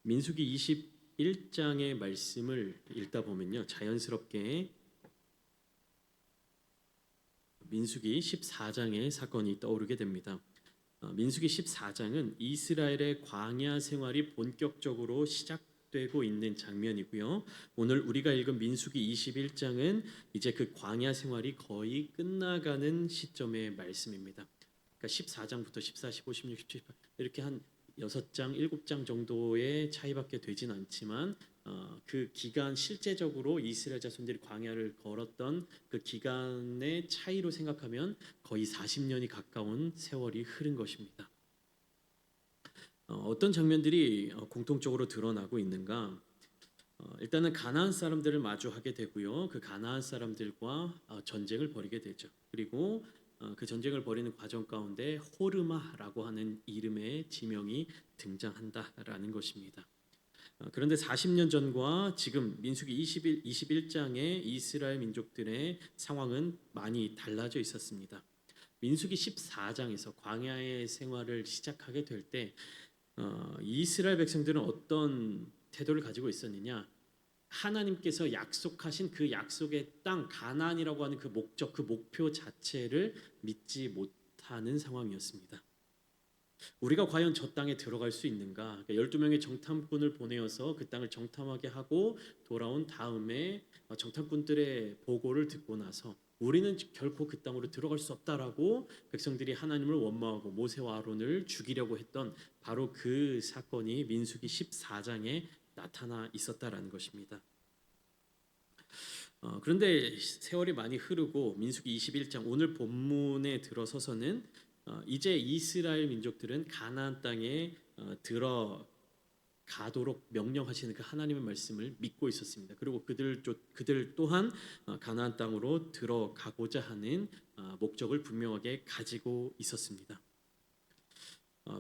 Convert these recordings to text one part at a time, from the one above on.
민수기 21장의 말씀을 읽다 보면요, 자연스럽게 민수기 14장의 사건이 떠오르게 됩니다. 민수기 14장은 이스라엘의 광야 생활이 본격적으로 시작되고 있는 장면이고요. 오늘 우리가 읽은 민수기 21장은 이제 그 광야 생활이 거의 끝나가는 시점의 말씀입니다. 그러니까 14장부터 14, 15, 16, 17, 18 이렇게 한 6장, 7장 정도의 차이밖에 되진 않지만 그 기간 실제적으로 이스라엘 자손들이 광야를 걸었던 그 기간의 차이로 생각하면 거의 40년이 가까운 세월이 흐른 것입니다. 어떤 장면들이 공통적으로 드러나고 있는가? 일단은 가나안 사람들을 마주하게 되고요. 그 가나안 사람들과 전쟁을 벌이게 되죠. 그리고 그 전쟁을 벌이는 과정 가운데 호르마라고 하는 이름의 지명이 등장한다라는 것입니다. 그런데 40년 전과 지금 민수기 21장의 이스라엘 민족들의 상황은 많이 달라져 있었습니다. 민수기 14장에서 광야의 생활을 시작하게 될 때 이스라엘 백성들은 어떤 태도를 가지고 있었느냐? 하나님께서 약속하신 그 약속의 땅 가나안이라고 하는 그 목적, 그 목표 자체를 믿지 못하는 상황이었습니다. 우리가 과연 저 땅에 들어갈 수 있는가? 12명의 정탐꾼을 보내어서 그 땅을 정탐하게 하고 돌아온 다음에 정탐꾼들의 보고를 듣고 나서 우리는 결코 그 땅으로 들어갈 수 없다라고 백성들이 하나님을 원망하고 모세와 아론을 죽이려고 했던 바로 그 사건이 민수기 14장에 나타나 있었다라는 것입니다. 그런데 세월이 많이 흐르고 민수기 21장 오늘 본문에 들어서서는 이제 이스라엘 민족들은 가나안 땅에 들어가도록 명령하시는 그 하나님의 말씀을 믿고 있었습니다. 그리고 그들 또한 가나안 땅으로 들어가고자 하는 목적을 분명하게 가지고 있었습니다.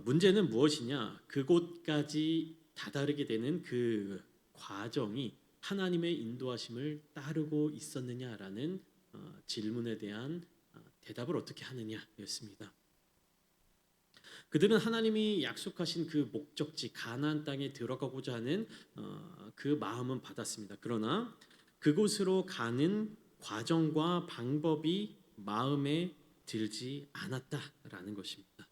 문제는 무엇이냐? 그곳까지 다다르게 되는 그 과정이 하나님의 인도하심을 따르고 있었느냐라는 질문에 대한 대답을 어떻게 하느냐였습니다. 그들은 하나님이 약속하신 그 목적지 가나안 땅에 들어가고자 하는 그 마음은 받았습니다. 그러나 그곳으로 가는 과정과 방법이 마음에 들지 않았다라는 것입니다.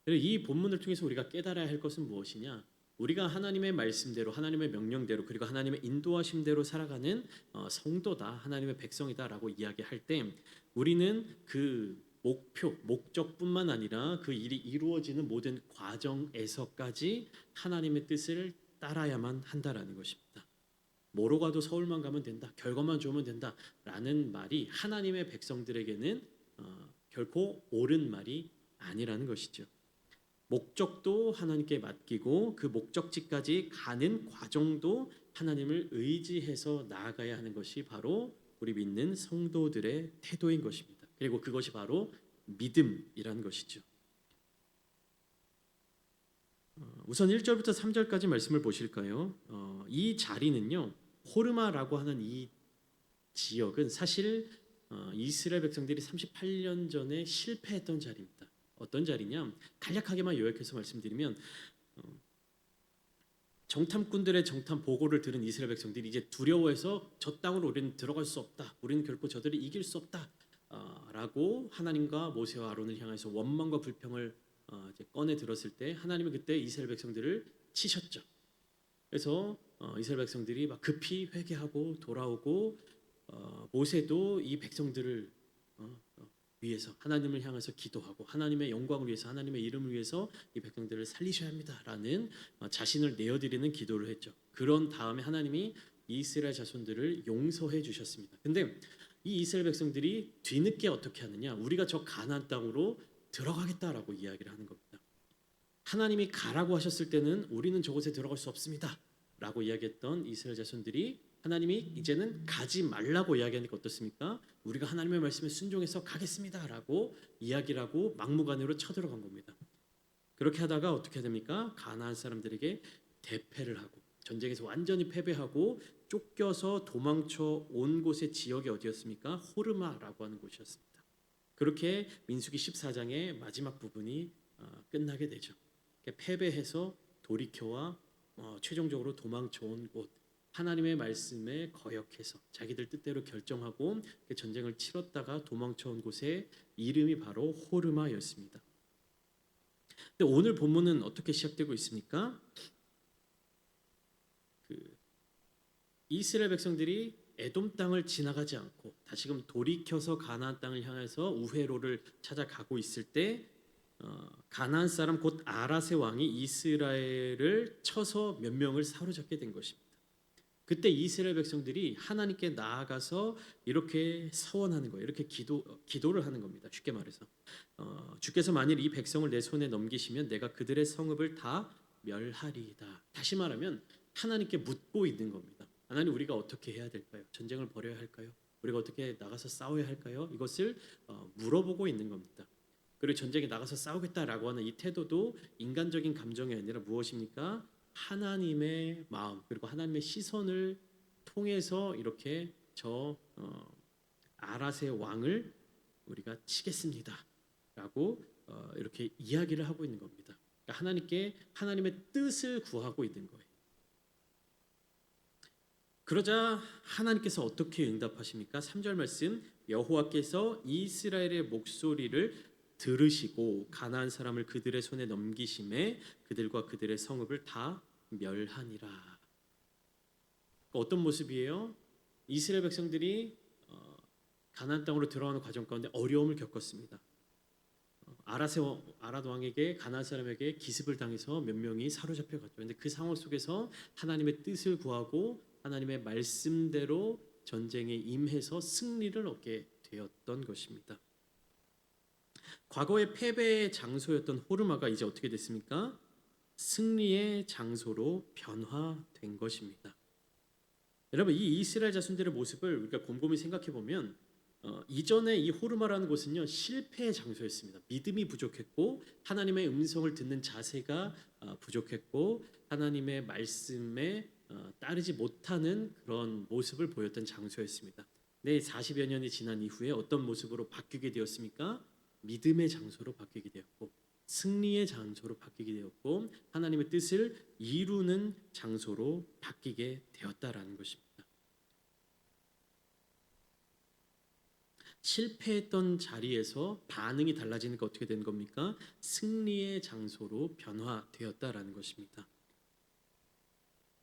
이 본문을 통해서 우리가 깨달아야 할 것은 무엇이냐? 우리가 하나님의 말씀대로 하나님의 명령대로 그리고 하나님의 인도하심대로 살아가는 성도다, 하나님의 백성이다라고 이야기할 때 우리는 그 목표, 목적뿐만 아니라 그 일이 이루어지는 모든 과정에서까지 하나님의 뜻을 따라야만 한다라는 것입니다. 뭐로 가도 서울만 가면 된다, 결과만 좋으면 된다라는 말이 하나님의 백성들에게는 결코 옳은 말이 아니라는 것이죠. 목적도 하나님께 맡기고 그 목적지까지 가는 과정도 하나님을 의지해서 나아가야 하는 것이 바로 우리 믿는 성도들의 태도인 것입니다. 그리고 그것이 바로 믿음이라는 것이죠. 우선 1절부터 3절까지 말씀을 보실까요? 이 자리는요, 호르마라고 하는 이 지역은 사실 이스라엘 백성들이 38년 전에 실패했던 자리입니다. 어떤 자리냐? 간략하게만 요약해서 말씀드리면 정탐꾼들의 정탐 보고를 들은 이스라엘 백성들이 이제 두려워해서 저 땅으로 우리는 들어갈 수 없다, 우리는 결코 저들을 이길 수 없다 라고 하나님과 모세와 아론을 향해서 원망과 불평을 이제 꺼내 들었을 때 하나님은 그때 이스라엘 백성들을 치셨죠. 그래서 이스라엘 백성들이 막 급히 회개하고 돌아오고 모세도 이 백성들을 위해서 하나님을 향해서 기도하고 하나님의 영광을 위해서 하나님의 이름을 위해서 이 백성들을 살리셔야 합니다라는 자신을 내어드리는 기도를 했죠. 그런 다음에 하나님이 이스라엘 자손들을 용서해 주셨습니다. 근데 이 이스라엘 백성들이 뒤늦게 어떻게 하느냐? 우리가 저 가나안 땅으로 들어가겠다라고 이야기를 하는 겁니다. 하나님이 가라고 하셨을 때는 우리는 저곳에 들어갈 수 없습니다 라고 이야기했던 이스라엘 자손들이 하나님이 이제는 가지 말라고 이야기하니까 어떻습니까? 우리가 하나님의 말씀에 순종해서 가겠습니다 라고 이야기를 하고 막무가내로 쳐들어간 겁니다. 그렇게 하다가 어떻게 됩니까? 가나안 사람들에게 대패를 하고 전쟁에서 완전히 패배하고 쫓겨서 도망쳐 온 곳의 지역이 어디였습니까? 호르마라고 하는 곳이었습니다. 그렇게 민수기 14장의 마지막 부분이 끝나게 되죠. 패배해서 돌이켜와 최종적으로 도망쳐온 곳, 하나님의 말씀에 거역해서 자기들 뜻대로 결정하고 그 전쟁을 치렀다가 도망쳐온 곳의 이름이 바로 호르마였습니다. 근데 오늘 본문은 어떻게 시작되고 있습니까? 그 이스라엘 백성들이 에돔 땅을 지나가지 않고 다시금 돌이켜서 가나안 땅을 향해서 우회로를 찾아가고 있을 때 가나안 사람 곧 아랏의 왕이 이스라엘을 쳐서 몇 명을 사로잡게 된 것입니다. 그때 이스라엘 백성들이 하나님께 나아가서 이렇게 서원하는 거예요. 이렇게 기도를 하는 겁니다. 쉽게 말해서 주께서 만일 이 백성을 내 손에 넘기시면 내가 그들의 성읍을 다 멸하리이다. 다시 말하면 하나님께 묻고 있는 겁니다. 하나님, 우리가 어떻게 해야 될까요? 전쟁을 벌여야 할까요? 우리가 어떻게 나가서 싸워야 할까요? 이것을 물어보고 있는 겁니다. 그리고 전쟁에 나가서 싸우겠다라고 하는 이 태도도 인간적인 감정이 아니라 무엇입니까? 하나님의 마음 그리고 하나님의 시선을 통해서 이렇게 아랏의 왕을 우리가 치겠습니다라고 이렇게 이야기를 하고 있는 겁니다. 그러니까 하나님께 하나님의 뜻을 구하고 있는 거예요. 그러자 하나님께서 어떻게 응답하십니까? 3절 말씀, 여호와께서 이스라엘의 목소리를 들으시고 가나안 사람을 그들의 손에 넘기심에 그들과 그들의 성읍을 다 멸하니라. 어떤 모습이에요? 이스라엘 백성들이 가나안 땅으로 들어가는 과정 가운데 어려움을 겪었습니다. 아랏 왕에게 가나안 사람에게 기습을 당해서 몇 명이 사로잡혀 갔죠. 그런데 그 상황 속에서 하나님의 뜻을 구하고 하나님의 말씀대로 전쟁에 임해서 승리를 얻게 되었던 것입니다. 과거의 패배의 장소였던 호르마가 이제 어떻게 됐습니까? 승리의 장소로 변화된 것입니다. 여러분, 이 이스라엘 자손들의 모습을 우리가 곰곰이 생각해 보면 이전에 이 호르마라는 곳은요, 실패의 장소였습니다. 믿음이 부족했고 하나님의 음성을 듣는 자세가 부족했고 하나님의 말씀에 따르지 못하는 그런 모습을 보였던 장소였습니다. 네, 40여 년이 지난 이후에 어떤 모습으로 바뀌게 되었습니까? 믿음의 장소로 바뀌게 되었고 승리의 장소로 바뀌게 되었고 하나님의 뜻을 이루는 장소로 바뀌게 되었다라는 것입니다. 실패했던 자리에서 반응이 달라지니까 어떻게 된 겁니까? 승리의 장소로 변화되었다라는 것입니다.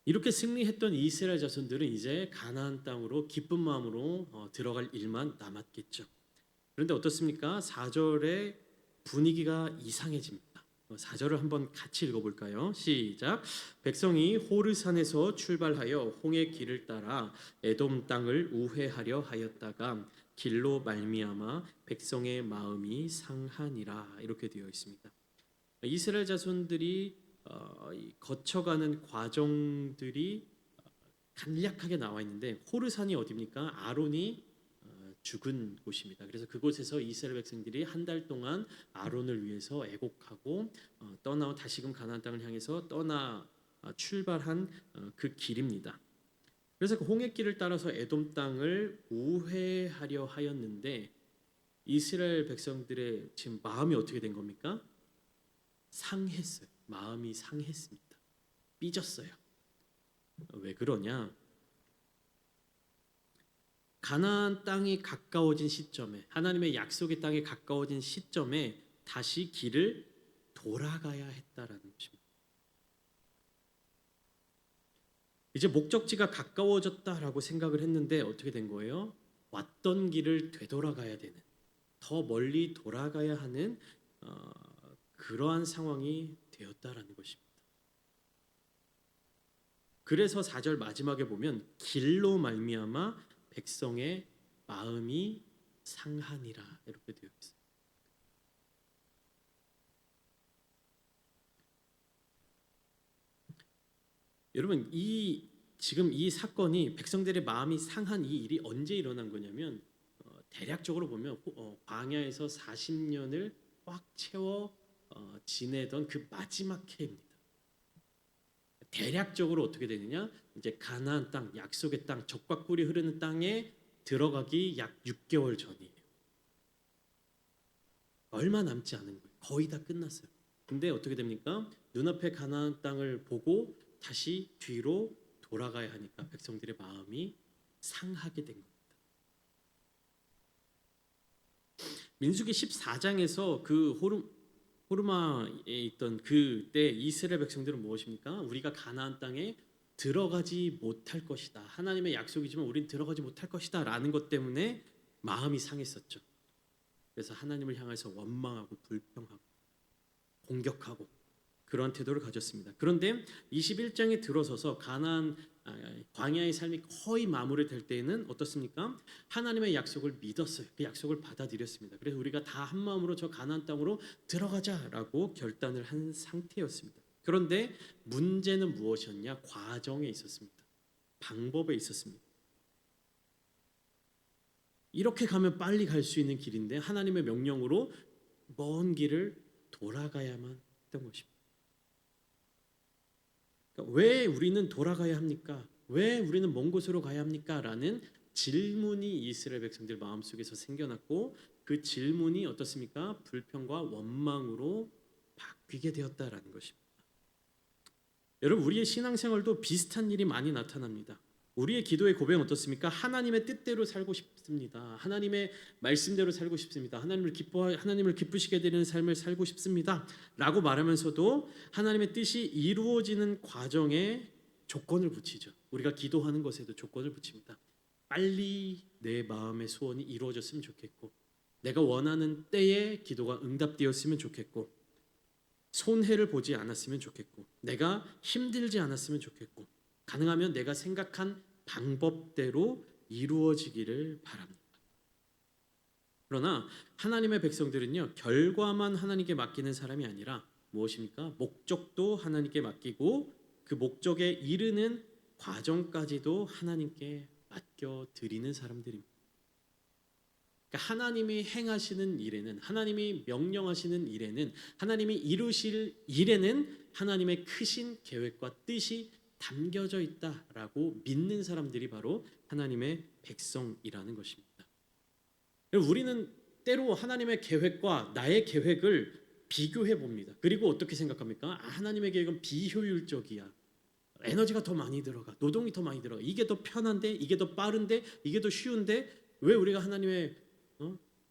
이렇게 승리했던 이스라엘 자손들은 이제 가나안 땅으로 기쁜 마음으로 들어갈 일만 남았겠죠. 그런데 어떻습니까? 4절의 분위기가 이상해집니다. 4절을 한번 같이 읽어볼까요? 시작. 백성이 호르산에서 출발하여 홍해 길을 따라 에돔 땅을 우회하려 하였다가 길로 말미암아 백성의 마음이 상하니라. 이렇게 되어 있습니다. 이스라엘 자손들이 거쳐가는 과정들이 간략하게 나와 있는데 호르산이 어디입니까? 아론이 죽은 곳입니다. 그래서 그곳에서 이스라엘 백성들이 한 달 동안 아론을 위해서 애곡하고 떠나 다시금 가나안 땅을 향해서 출발한 그 길입니다. 그래서 그 홍해길을 따라서 에돔 땅을 우회하려 하였는데 이스라엘 백성들의 지금 마음이 어떻게 된 겁니까? 상했어요. 마음이 상했습니다. 삐졌어요. 왜 그러냐? 가나안 땅이 가까워진 시점에 하나님의 약속의 땅에 가까워진 시점에 다시 길을 돌아가야 했다라는 것입니다. 이제 목적지가 가까워졌다라고 생각을 했는데 어떻게 된 거예요? 왔던 길을 되돌아가야 되는, 더 멀리 돌아가야 하는 그러한 상황이 되었다라는 것입니다. 그래서 4절 마지막에 보면 길로 말미암아 백성의 마음이 상하니라 이렇게 되어 있습니다. 여러분, 지금 이 사건이 백성들의 마음이 상한 이 일이 언제 일어난 거냐면 대략적으로 보면 광야에서 40년을 꽉 채워 지내던 그 마지막 해입니다. 대략적으로 어떻게 되느냐? 이제 가나안 땅, 약속의 땅, 젖과 꿀이 흐르는 땅에 들어가기 약 6개월 전이에요. 얼마 남지 않은 거예요. 거의 다 끝났어요. 근데 어떻게 됩니까? 눈앞에 가나안 땅을 보고 다시 뒤로 돌아가야 하니까 백성들의 마음이 상하게 된 겁니다. 민수기 14장에서 그 호르마에 있던 그때 이스라엘 백성들은 무엇입니까? 우리가 가나안 땅에 들어가지 못할 것이다. 하나님의 약속이지만 우린 들어가지 못할 것이다 라는 것 때문에 마음이 상했었죠. 그래서 하나님을 향해서 원망하고 불평하고 공격하고 그런 태도를 가졌습니다. 그런데 21장에 들어서서 가나안 광야의 삶이 거의 마무리될 때에는 어떻습니까? 하나님의 약속을 믿었어요. 그 약속을 받아들였습니다. 그래서 우리가 다 한 마음으로 저 가나안 땅으로 들어가자라고 결단을 한 상태였습니다. 그런데 문제는 무엇이었냐? 과정에 있었습니다. 방법에 있었습니다. 이렇게 가면 빨리 갈 수 있는 길인데 하나님의 명령으로 먼 길을 돌아가야만 했던 것입니다. 그러니까 왜 우리는 돌아가야 합니까? 왜 우리는 먼 곳으로 가야 합니까? 라는 질문이 이스라엘 백성들 마음속에서 생겨났고 그 질문이 어떻습니까? 불평과 원망으로 바뀌게 되었다라는 것입니다. 여러분 우리의 신앙생활도 비슷한 일이 많이 나타납니다. 우리의 기도의 고백은 어떻습니까? 하나님의 뜻대로 살고 싶습니다. 하나님의 말씀대로 살고 싶습니다. 하나님을 기쁘시게 되는 삶을 살고 싶습니다.라고 말하면서도 하나님의 뜻이 이루어지는 과정에 조건을 붙이죠. 우리가 기도하는 것에도 조건을 붙입니다. 빨리 내 마음의 소원이 이루어졌으면 좋겠고, 내가 원하는 때에 기도가 응답되었으면 좋겠고, 손해를 보지 않았으면 좋겠고, 내가 힘들지 않았으면 좋겠고, 가능하면 내가 생각한 방법대로 이루어지기를 바랍니다. 그러나 하나님의 백성들은요, 결과만 하나님께 맡기는 사람이 아니라 무엇입니까? 목적도 하나님께 맡기고 그 목적에 이르는 과정까지도 하나님께 맡겨 드리는 사람들입니다. 그러니까 하나님이 행하시는 일에는, 하나님이 명령하시는 일에는, 하나님이 이루실 일에는 하나님의 크신 계획과 뜻이 담겨져 있다라고 믿는 사람들이 바로 하나님의 백성이라는 것입니다. 우리는 때로 하나님의 계획과 나의 계획을 비교해 봅니다. 그리고 어떻게 생각합니까? 하나님의 계획은 비효율적이야. 에너지가 더 많이 들어가, 노동이 더 많이 들어가. 이게 더 편한데, 이게 더 빠른데, 이게 더 쉬운데 왜 우리가 하나님의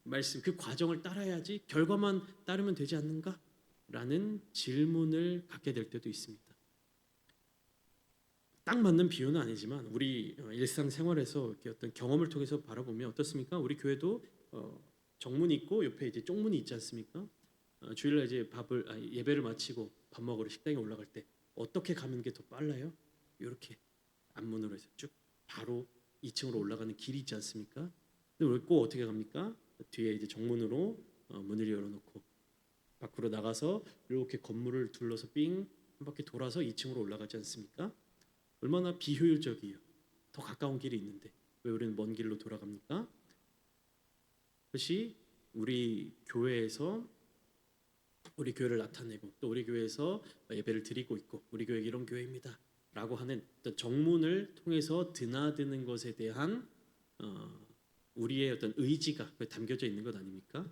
말씀 그 과정을 따라야지 결과만 따르면 되지 않는가? 라는 질문을 갖게 될 때도 있습니다. 딱 맞는 비유는 아니지만 우리 일상생활에서 이렇게 어떤 경험을 통해서 바라보면 어떻습니까? 우리 교회도 정문이 있고 옆에 이제 쪽문이 있지 않습니까? 주일날 이제 예배를 마치고 밥 먹으러 식당에 올라갈 때 어떻게 가는 게 더 빨라요? 이렇게 앞문으로 해서 쭉 바로 2층으로 올라가는 길이 있지 않습니까? 근데 우리 꼭 어떻게 갑니까? 뒤에 이제 정문으로 문을 열어놓고 밖으로 나가서 이렇게 건물을 둘러서 삥 한 바퀴 돌아서 2층으로 올라가지 않습니까? 얼마나 비효율적이에요. 더 가까운 길이 있는데 왜 우리는 먼 길로 돌아갑니까? 그것이 우리 교회에서 우리 교회를 나타내고 또 우리 교회에서 예배를 드리고 있고 우리 교회 이런 교회입니다 라고 하는 어떤 정문을 통해서 드나드는 것에 대한 우리의 어떤 의지가 담겨져 있는 것 아닙니까?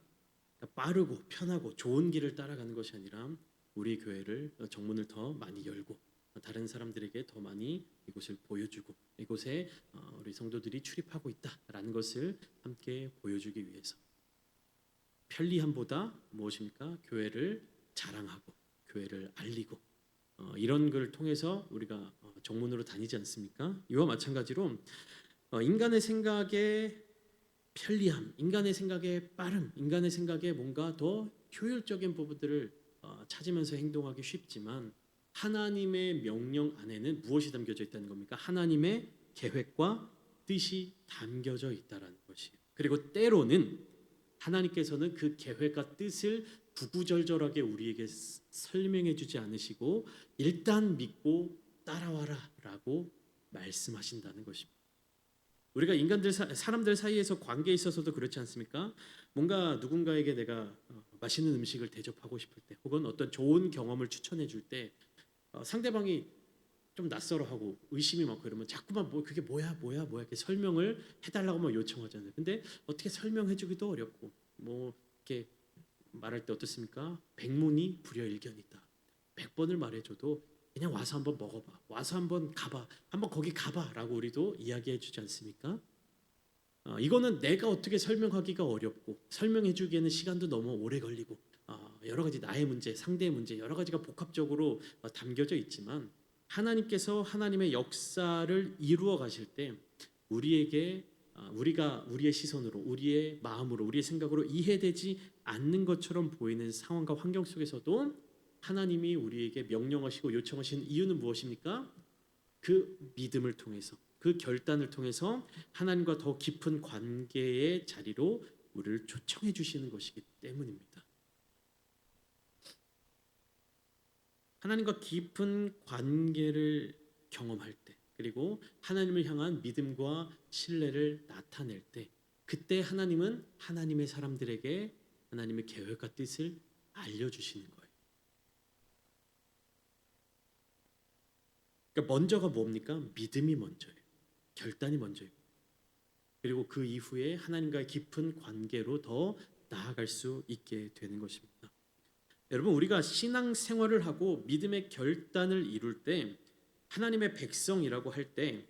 그러니까 빠르고 편하고 좋은 길을 따라가는 것이 아니라 우리 교회를 정문을 더 많이 열고 다른 사람들에게 더 많이 이곳을 보여주고 이곳에 우리 성도들이 출입하고 있다라는 것을 함께 보여주기 위해서 편리함보다 무엇입니까? 교회를 자랑하고 교회를 알리고 이런 걸 통해서 우리가 정문으로 다니지 않습니까? 이와 마찬가지로 인간의 생각에 편리함, 인간의 생각에 빠름, 인간의 생각에 뭔가 더 효율적인 부분들을 찾으면서 행동하기 쉽지만 하나님의 명령 안에는 무엇이 담겨져 있다는 겁니까? 하나님의 계획과 뜻이 담겨져 있다라는 것이에요. 그리고 때로는 하나님께서는 그 계획과 뜻을 구구절절하게 우리에게 설명해 주지 않으시고 일단 믿고 따라와라라고 말씀하신다는 것입니다. 우리가 사람들 사이에서 관계에 있어서도 그렇지 않습니까? 뭔가 누군가에게 내가 맛있는 음식을 대접하고 싶을 때 혹은 어떤 좋은 경험을 추천해 줄 때 상대방이 좀 낯설어하고 의심이 많고 이러면 자꾸만 그게 뭐야 이렇게 설명을 해달라고 요청하잖아요. 근데 어떻게 설명해주기도 어렵고 이렇게 말할 때 어떻습니까? 백문이 불여일견이다. 100번을 말해줘도 그냥 와서 한번 먹어봐, 와서 한번 가봐, 한번 거기 가봐라고 우리도 이야기해주지 않습니까? 이거는 내가 어떻게 설명하기가 어렵고 설명해주기에는 시간도 너무 오래 걸리고 여러 가지 나의 문제, 상대의 문제 여러 가지가 복합적으로 담겨져 있지만 하나님께서 하나님의 역사를 이루어 가실 때 우리에게 우리가 우리의 시선으로, 우리의 마음으로, 우리의 생각으로 이해되지 않는 것처럼 보이는 상황과 환경 속에서도 하나님이 우리에게 명령하시고 요청하시는 이유는 무엇입니까? 그 믿음을 통해서, 그 결단을 통해서 하나님과 더 깊은 관계의 자리로 우리를 초청해 주시는 것이기 때문입니다. 하나님과 깊은 관계를 경험할 때, 그리고 하나님을 향한 믿음과 신뢰를 나타낼 때, 그때 하나님은 하나님의 사람들에게 하나님의 계획과 뜻을 알려주시는 거예요. 그러니까 먼저가 뭡니까? 믿음이 먼저예요. 결단이 먼저예요. 그리고 그 이후에 하나님과의 깊은 관계로 더 나아갈 수 있게 되는 것입니다. 여러분, 우리가 신앙생활을 하고 믿음의 결단을 이룰 때 하나님의 백성이라고 할 때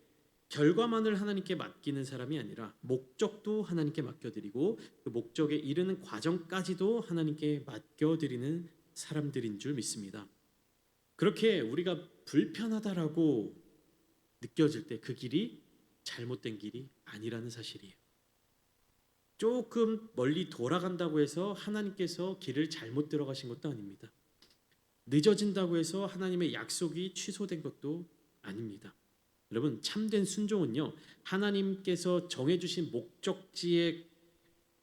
결과만을 하나님께 맡기는 사람이 아니라 목적도 하나님께 맡겨드리고 그 목적에 이르는 과정까지도 하나님께 맡겨드리는 사람들인 줄 믿습니다. 그렇게 우리가 불편하다라고 느껴질 때 그 길이 잘못된 길이 아니라는 사실이에요. 조금 멀리 돌아간다고 해서 하나님께서 길을 잘못 들어가신 것도 아닙니다. 늦어진다고 해서 하나님의 약속이 취소된 것도 아닙니다. 여러분, 참된 순종은요, 하나님께서 정해주신 목적지에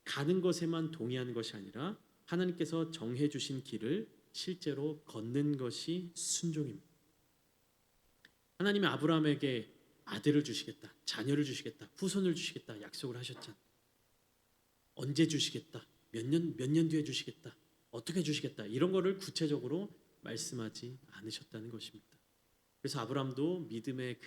가는 것에만 동의하는 것이 아니라 하나님께서 정해주신 길을 실제로 걷는 것이 순종입니다. 하나님이 아브라함에게 아들을 주시겠다, 자녀를 주시겠다, 후손을 주시겠다 약속을 하셨잖아요. 언제 주시겠다, 몇 년 뒤에 주시겠다, 어떻게 주시겠다, 이런 거를 구체적으로 말씀하지 않으셨다는 것입니다. 그래서 아브라함도 믿음의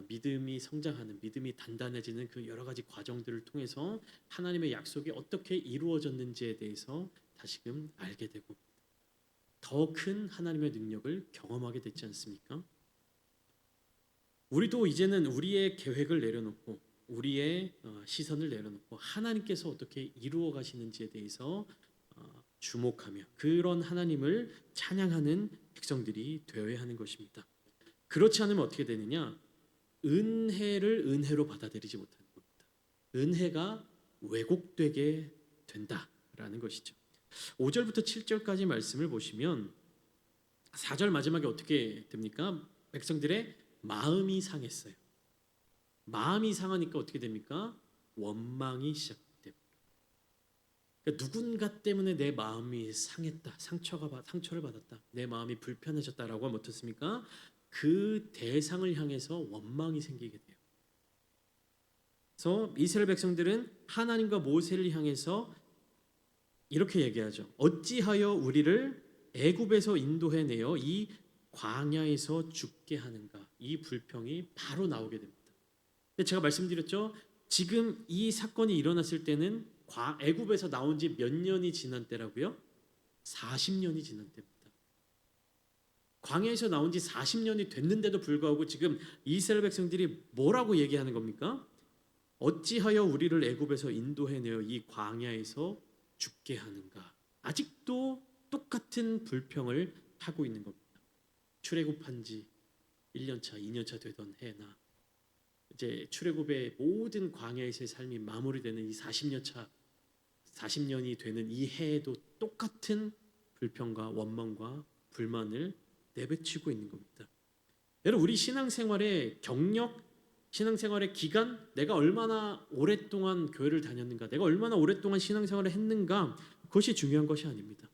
믿음이 성장하는, 믿음이 단단해지는 그 여러 가지 과정들을 통해서 하나님의 약속이 어떻게 이루어졌는지에 대해서 다시금 알게 되고 더 큰 하나님의 능력을 경험하게 됐지 않습니까? 우리도 이제는 우리의 계획을 내려놓고 우리의 시선을 내려놓고 하나님께서 어떻게 이루어 가시는지에 대해서 주목하며 그런 하나님을 찬양하는 백성들이 되어야 하는 것입니다. 그렇지 않으면 어떻게 되느냐? 은혜를 은혜로 받아들이지 못하는 겁니다. 은혜가 왜곡되게 된다라는 것이죠. 5절부터 7절까지 말씀을 보시면 4절 마지막에 어떻게 됩니까? 백성들의 마음이 상했어요. 마음이 상하니까 어떻게 됩니까? 원망이 시작됩니다. 그러니까 누군가 때문에 내 마음이 상했다, 상처를 받았다, 내 마음이 불편해졌다라고 하면 어떻습니까? 그 대상을 향해서 원망이 생기게 돼요. 그래서 이스라엘 백성들은 하나님과 모세를 향해서 이렇게 얘기하죠. 어찌하여 우리를 애굽에서 인도해내어 이 광야에서 죽게 하는가? 이 불평이 바로 나오게 됩니다. 근데 제가 말씀드렸죠. 지금 이 사건이 일어났을 때는 애굽에서 나온 지 몇 년이 지난 때라고요? 40년이 지난 때입니다. 광야에서 나온 지 40년이 됐는데도 불구하고 지금 이스라엘 백성들이 뭐라고 얘기하는 겁니까? 어찌하여 우리를 애굽에서 인도해내어 이 광야에서 죽게 하는가? 아직도 똑같은 불평을 하고 있는 겁니다. 출애굽한 지 1년차, 2년차 되던 해나 이제 출애굽의 모든 광야에서의 삶이 마무리되는 이 40년이 되는 이 해에도 똑같은 불평과 원망과 불만을 내뱉치고 있는 겁니다. 여러분, 우리 신앙생활의 경력, 신앙생활의 기간, 내가 얼마나 오랫동안 교회를 다녔는가, 내가 얼마나 오랫동안 신앙생활을 했는가, 그것이 중요한 것이 아닙니다.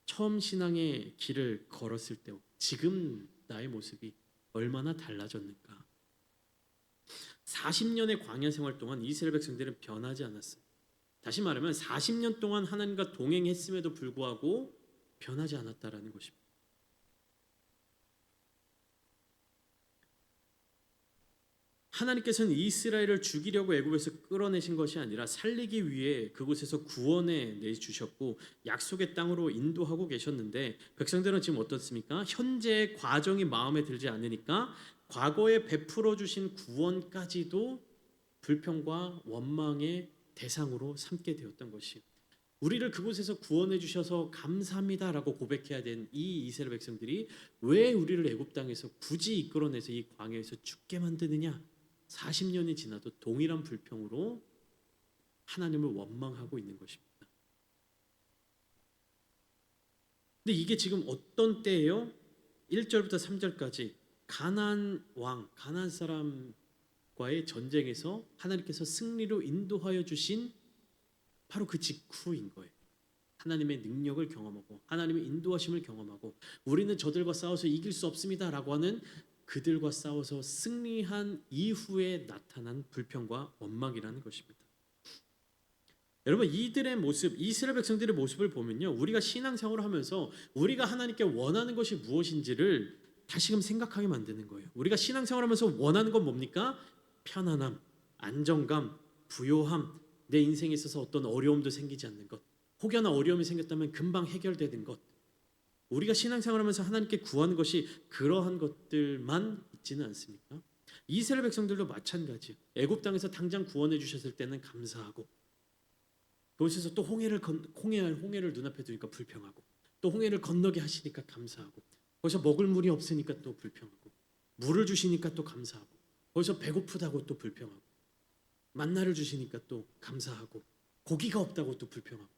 처음 신앙의 길을 걸었을 때 지금 나의 모습이 얼마나 달라졌는가. 40년의 광야 생활 동안 이스라엘 백성들은 변하지 않았어요. 다시 말하면 40년 동안 하나님과 동행했음에도 불구하고 변하지 않았다라는 것입니다. 하나님께서는 이스라엘을 죽이려고 애굽에서 끌어내신 것이 아니라 살리기 위해 그곳에서 구원해 내주셨고 약속의 땅으로 인도하고 계셨는데 백성들은 지금 어떻습니까? 현재의 과정이 마음에 들지 않으니까 과거에 베풀어 주신 구원까지도 불평과 원망의 대상으로 삼게 되었던 것이요. 우리를 그곳에서 구원해 주셔서 감사합니다라고 고백해야 된 이 이스라엘 백성들이 왜 우리를 애굽 땅에서 굳이 이끌어내서 이 광야에서 죽게 만드느냐? 40년이 지나도 동일한 불평으로 하나님을 원망하고 있는 것입니다. 근데 이게 지금 어떤 때예요? 1절부터 3절까지 가나안 왕, 가나안 사람과의 전쟁에서 하나님께서 승리로 인도하여 주신 바로 그 직후인 거예요. 하나님의 능력을 경험하고 하나님의 인도하심을 경험하고 우리는 저들과 싸워서 이길 수 없습니다라고 하는 그들과 싸워서 승리한 이후에 나타난 불평과 원망이라는 것입니다. 여러분 이들의 모습, 이스라엘 백성들의 모습을 보면요, 우리가 신앙생활을 하면서 우리가 하나님께 원하는 것이 무엇인지를 다시금 생각하게 만드는 거예요. 우리가 신앙생활하면서 원하는 건 뭡니까? 편안함, 안정감, 부요함, 내 인생에 있어서 어떤 어려움도 생기지 않는 것, 혹여나 어려움이 생겼다면 금방 해결되는 것. 우리가 신앙생활하면서 하나님께 구하는 것이 그러한 것들만 있지는 않습니까? 이스라엘 백성들도 마찬가지예요. 애굽 땅에서 당장 구원해 주셨을 때는 감사하고 그곳에서 또 홍해를 눈앞에 두니까 불평하고 또 홍해를 건너게 하시니까 감사하고 거기서 먹을 물이 없으니까 또 불평하고 물을 주시니까 또 감사하고 거기서 배고프다고 또 불평하고 만나를 주시니까 또 감사하고 고기가 없다고 또 불평하고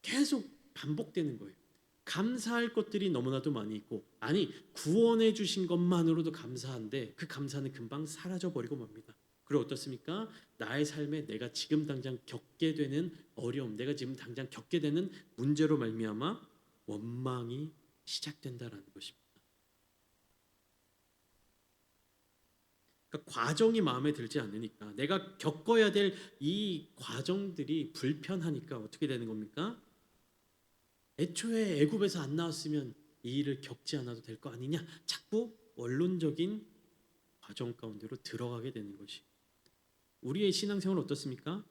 계속 반복되는 거예요. 감사할 것들이 너무나도 많이 있고 아니 구원해 주신 것만으로도 감사한데 그 감사는 금방 사라져 버리고 맙니다. 그리고 어떻습니까? 나의 삶에 내가 지금 당장 겪게 되는 어려움, 내가 지금 당장 겪게 되는 문제로 말미암아 원망이 시작된다라는 것입니다. 그러니까 과정이 마음에 들지 않으니까 내가 겪어야 될 이 과정들이 불편하니까 어떻게 되는 겁니까? 애초에 애굽에서 안 나왔으면 이 일을 겪지 않아도 될 거 아니냐? 자꾸 원론적인 과정 가운데로 들어가게 되는 것이. 우리의 신앙생활은 어떻습니까?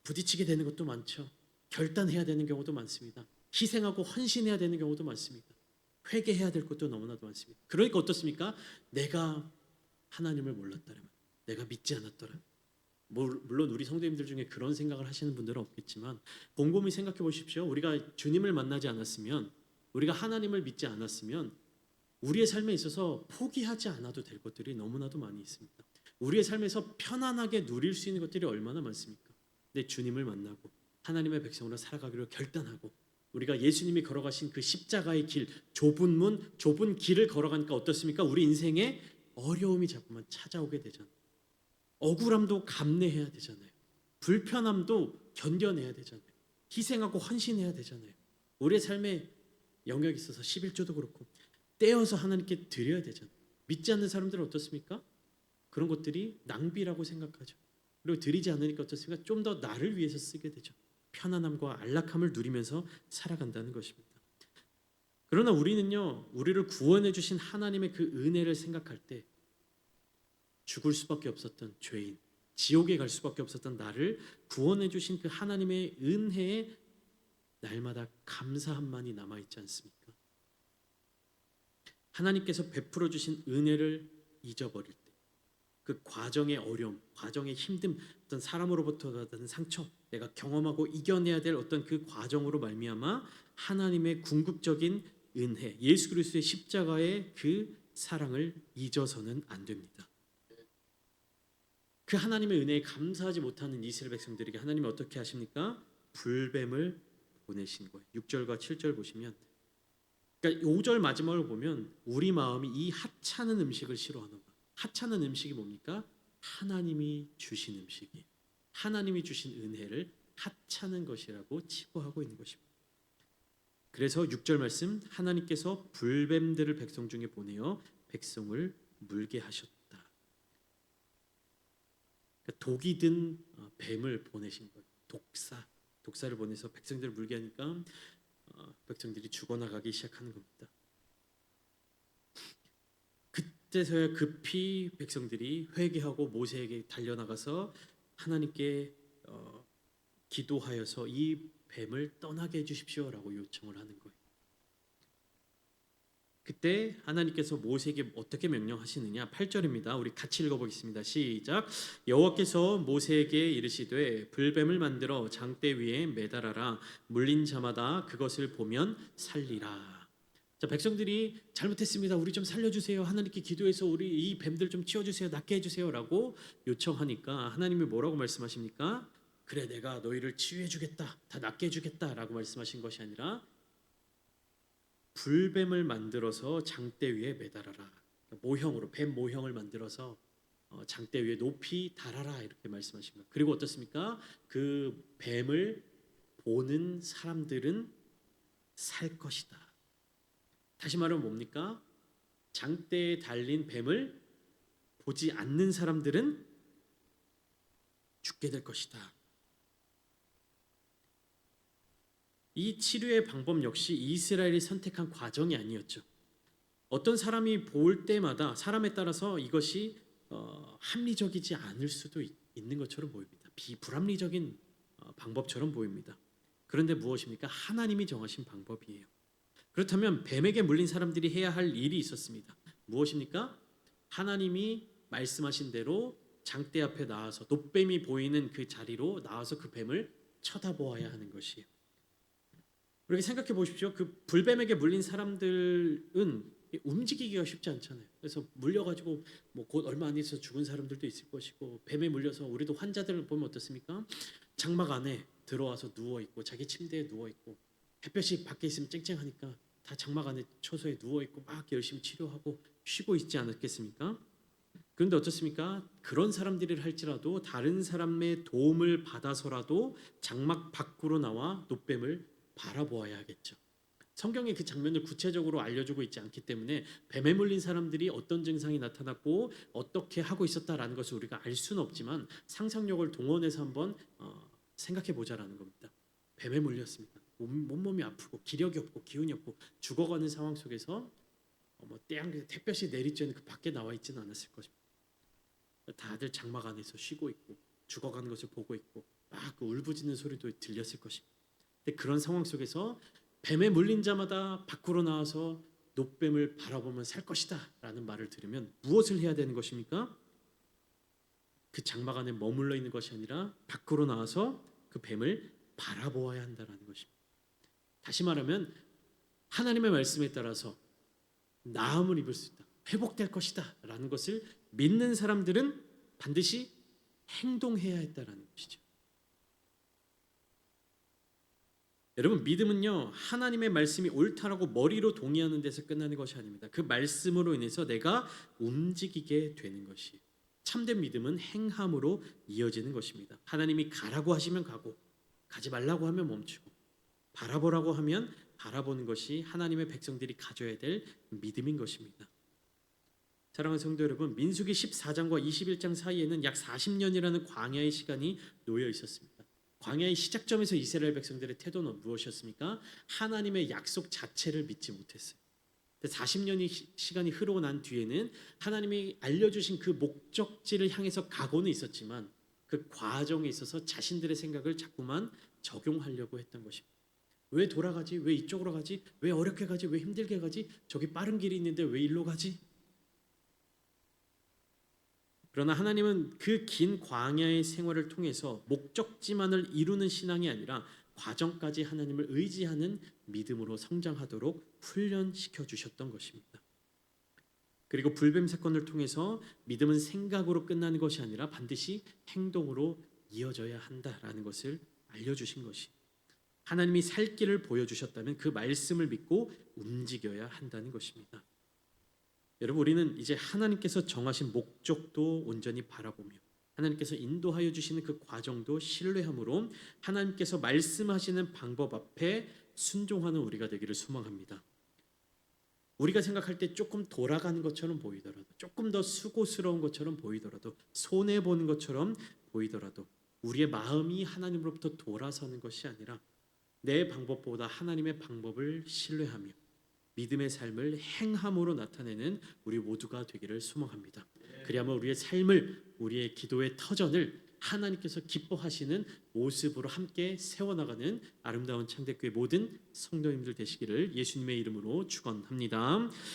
부딪히게 되는 것도 많죠. 결단해야 되는 경우도 많습니다. 희생하고 헌신해야 되는 경우도 많습니다. 회개해야 될 것도 너무나도 많습니다. 그러니까 어떻습니까? 내가 하나님을 몰랐다면, 내가 믿지 않았더라면, 물론 우리 성도님들 중에 그런 생각을 하시는 분들은 없겠지만 곰곰이 생각해 보십시오. 우리가 주님을 만나지 않았으면, 우리가 하나님을 믿지 않았으면 우리의 삶에 있어서 포기하지 않아도 될 것들이 너무나도 많이 있습니다. 우리의 삶에서 편안하게 누릴 수 있는 것들이 얼마나 많습니까? 내 주님을 만나고 하나님의 백성으로 살아가기로 결단하고 우리가 예수님이 걸어가신 그 십자가의 길, 좁은 문, 좁은 길을 걸어가니까 어떻습니까? 우리 인생에 어려움이 자꾸만 찾아오게 되잖아요. 억울함도 감내해야 되잖아요. 불편함도 견뎌내야 되잖아요. 희생하고 헌신해야 되잖아요. 우리의 삶의 영역에 있어서 11조도 그렇고 떼어서 하나님께 드려야 되잖아요. 믿지 않는 사람들은 어떻습니까? 그런 것들이 낭비라고 생각하죠. 그리고 드리지 않으니까 어떻습니까? 좀 더 나를 위해서 쓰게 되죠. 편안함과 안락함을 누리면서 살아간다는 것입니다. 그러나 우리는요, 우리를 구원해 주신 하나님의 그 은혜를 생각할 때 죽을 수밖에 없었던 죄인, 지옥에 갈 수밖에 없었던 나를 구원해 주신 그 하나님의 은혜에 날마다 감사함만이 남아있지 않습니까? 하나님께서 베풀어 주신 은혜를 잊어버릴 때 그 과정의 어려움, 과정의 힘듦, 어떤 사람으로부터 받은 상처, 내가 경험하고 이겨내야 될 어떤 그 과정으로 말미암아 하나님의 궁극적인 은혜, 예수 그리스도의 십자가의 그 사랑을 잊어서는 안 됩니다. 그 하나님의 은혜에 감사하지 못하는 이스라엘 백성들에게 하나님이 어떻게 하십니까? 불뱀을 보내신 거예요. 6절과 7절 보시면, 그러니까 5절 마지막을 보면 우리 마음이 이 하찮은 음식을 싫어하는 거예요. 하찮은 음식이 뭡니까? 하나님이 주신 음식이에요. 하나님이 주신 은혜를 하찮은 것이라고 치부하고 있는 것입니다. 그래서 6절 말씀, 하나님께서 불뱀들을 백성 중에 보내어 백성을 물게 하셨다. 그러니까 독이 든 뱀을 보내신 거예요. 독사를 보내서 백성들을 물게 하니까 백성들이 죽어나가기 시작하는 겁니다. 그때서야 급히 백성들이 회개하고 모세에게 달려나가서 하나님께 기도하여서 이 뱀을 떠나게 해주십시오라고 요청을 하는 거예요. 그때 하나님께서 모세에게 어떻게 명령하시느냐? 8절입니다. 우리 같이 읽어보겠습니다. 시작. 여호와께서 모세에게 이르시되 불뱀을 만들어 장대 위에 매달아라. 물린 자마다 그것을 보면 살리라. 자, 백성들이 잘못했습니다. 우리 좀 살려주세요. 하나님께 기도해서 우리 이 뱀들 좀 치워주세요. 낫게 해주세요라고 요청하니까 하나님이 뭐라고 말씀하십니까? 그래, 내가 너희를 치유해주겠다. 다 낫게 해주겠다라고 말씀하신 것이 아니라 불뱀을 만들어서 장대 위에 매달아라. 모형으로 뱀 모형을 만들어서 장대 위에 높이 달아라 이렇게 말씀하십니다. 그리고 어떻습니까? 그 뱀을 보는 사람들은 살 것이다. 다시 말하면 뭡니까? 장대에 달린 뱀을 보지 않는 사람들은 죽게 될 것이다. 이 치료의 방법 역시 이스라엘이 선택한 과정이 아니었죠. 어떤 사람이 볼 때마다 사람에 따라서 이것이 합리적이지 않을 수도 있는 것처럼 보입니다. 불합리적인 방법처럼 보입니다. 그런데 무엇입니까? 하나님이 정하신 방법이에요. 그렇다면 뱀에게 물린 사람들이 해야 할 일이 있었습니다. 무엇입니까? 하나님이 말씀하신 대로 장대 앞에 나와서 놋뱀이 보이는 그 자리로 나와서 그 뱀을 쳐다보아야 하는 것이에요. 그렇게 생각해 보십시오. 그 불뱀에게 물린 사람들은 움직이기가 쉽지 않잖아요. 그래서 물려가지고 뭐 곧 얼마 안 있어서 죽은 사람들도 있을 것이고, 뱀에 물려서 우리도 환자들을 보면 어떻습니까? 장막 안에 들어와서 누워 있고 자기 침대에 누워 있고 햇볕이 밖에 있으면 쨍쨍하니까 다 장막 안에 초소에 누워 있고 막 열심히 치료하고 쉬고 있지 않았겠습니까? 그런데 어떻습니까? 그런 사람들을 할지라도 다른 사람의 도움을 받아서라도 장막 밖으로 나와 놋뱀을 바라보아야 하겠죠. 성경에 그 장면을 구체적으로 알려주고 있지 않기 때문에 뱀에 물린 사람들이 어떤 증상이 나타났고 어떻게 하고 있었다라는 것을 우리가 알 수는 없지만 상상력을 동원해서 한번 생각해 보자라는 겁니다. 뱀에 물렸습니다. 몸이 아프고 기력이 없고 기운이 없고 죽어가는 상황 속에서 햇볕이 내리쬐는 그 밖에 나와 있지는 않았을 것입니다. 다들 장막 안에서 쉬고 있고 죽어가는 것을 보고 있고 막 그 울부짖는 소리도 들렸을 것입니다. 근데 그런 상황 속에서 뱀에 물린 자마다 밖으로 나와서 놋뱀을 바라보면 살 것이다 라는 말을 들으면 무엇을 해야 되는 것입니까? 그 장막 안에 머물러 있는 것이 아니라 밖으로 나와서 그 뱀을 바라보아야 한다는 것입니다. 다시 말하면 하나님의 말씀에 따라서 나음을 입을 수 있다, 회복될 것이다 라는 것을 믿는 사람들은 반드시 행동해야 했다라는 것이죠. 여러분, 믿음은요 하나님의 말씀이 옳다라고 머리로 동의하는 데서 끝나는 것이 아닙니다. 그 말씀으로 인해서 내가 움직이게 되는 것이 참된 믿음은 행함으로 이어지는 것입니다. 하나님이 가라고 하시면 가고 가지 말라고 하면 멈추고 바라보라고 하면 바라보는 것이 하나님의 백성들이 가져야 될 믿음인 것입니다. 사랑하는 성도 여러분, 민수기 14장과 21장 사이에는 약 40년이라는 광야의 시간이 놓여 있었습니다. 광야의 시작점에서 이스라엘 백성들의 태도는 무엇이었습니까? 하나님의 약속 자체를 믿지 못했어요. 40년의 시간이 흐르고 난 뒤에는 하나님이 알려주신 그 목적지를 향해서 가고는 있었지만 그 과정에 있어서 자신들의 생각을 자꾸만 적용하려고 했던 것입니다. 왜 돌아가지? 왜 이쪽으로 가지? 왜 어렵게 가지? 왜 힘들게 가지? 저기 빠른 길이 있는데 왜 일로 가지? 그러나 하나님은 그 긴 광야의 생활을 통해서 목적지만을 이루는 신앙이 아니라 과정까지 하나님을 의지하는 믿음으로 성장하도록 훈련시켜 주셨던 것입니다. 그리고 불뱀 사건을 통해서 믿음은 생각으로 끝나는 것이 아니라 반드시 행동으로 이어져야 한다라는 것을 알려주신 것이, 하나님이 살 길을 보여주셨다면 그 말씀을 믿고 움직여야 한다는 것입니다. 여러분, 우리는 이제 하나님께서 정하신 목적도 온전히 바라보며 하나님께서 인도하여 주시는 그 과정도 신뢰함으로 하나님께서 말씀하시는 방법 앞에 순종하는 우리가 되기를 소망합니다. 우리가 생각할 때 조금 돌아가는 것처럼 보이더라도, 조금 더 수고스러운 것처럼 보이더라도, 손해보는 것처럼 보이더라도 우리의 마음이 하나님으로부터 돌아서는 것이 아니라 내 방법보다 하나님의 방법을 신뢰하며 믿음의 삶을 행함으로 나타내는 우리 모두가 되기를 소망합니다. 그리하면 우리의 삶을, 우리의 기도의 터전을 하나님께서 기뻐하시는 모습으로 함께 세워나가는 아름다운 창대교회 모든 성도님들 되시기를 예수님의 이름으로 축원합니다.